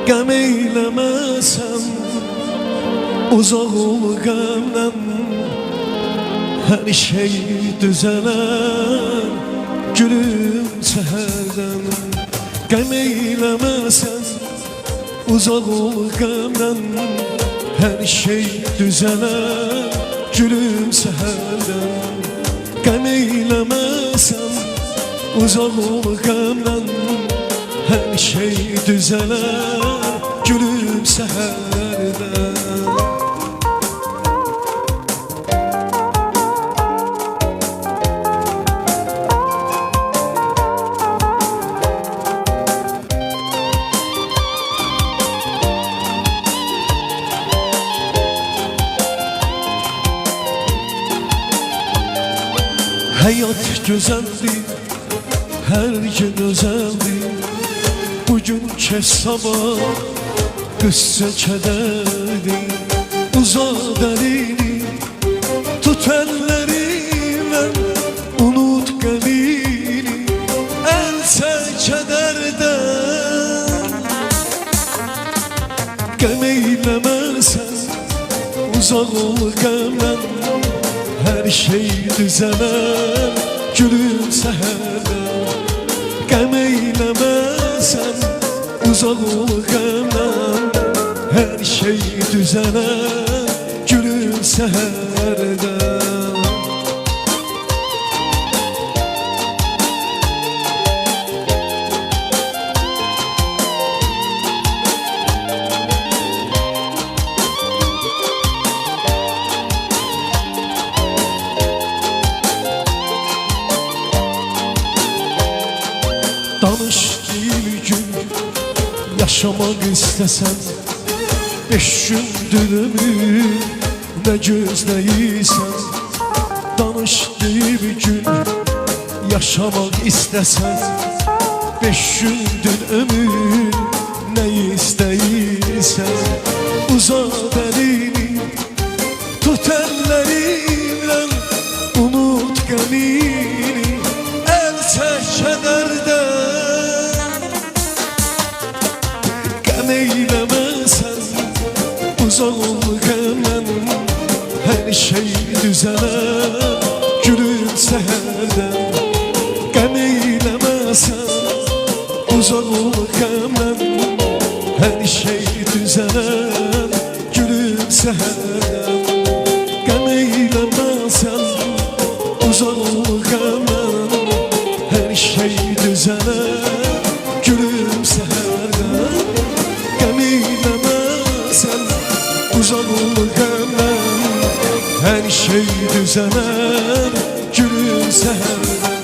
Qəm eyləməsən uzaq ol qəmdən, hər şey düzələr gülüm səhərdən. Qəm eyləməsən uzaq ol qəmdən, hər şey düzələr gülüm səhərdən. Qəm eyləməsən uzaq ol qəmdən, hər şey düzələr gülüm səhərdən. Həyat gözəldir, hər gün özəldir. Bugün kes sabah qüssə kədərdir. Uzat əlini, tut əllərimlə, unut qəmini, əlsə kədərdən. Qəm eyləməsən uzaq ol qəmdən, hər şey düzələr gülüm səhərdən. Qəm eyləməsən uzaq ol qəmdən, hər şey düzələr gülüm səhərdən. Danışdığım gün yaşamaq istəsən, 5 gündür ömür nə gözləyirsən. Danışdığım gün yaşamaq istəsən, 5 gündür ömür nə istəyirsən. Uzat əlini, tut əllərimlə, unut qəmini, əl çək kədərdən. Qəm eyləməsən uzaq ol qəmdən, hər şey düzələr gülüm səhərdən. Qəm eyləməsən uzaq ol qəmdən, hər şey düzələr gülüm səhərdən. Qəm eyləməsən uzaq ol qəmdən, hər şey düzələr gülüm səhərdən. Qəm eyləməsən uzaq ol qəmdən, hər şey düzələr gülüm səhərdən.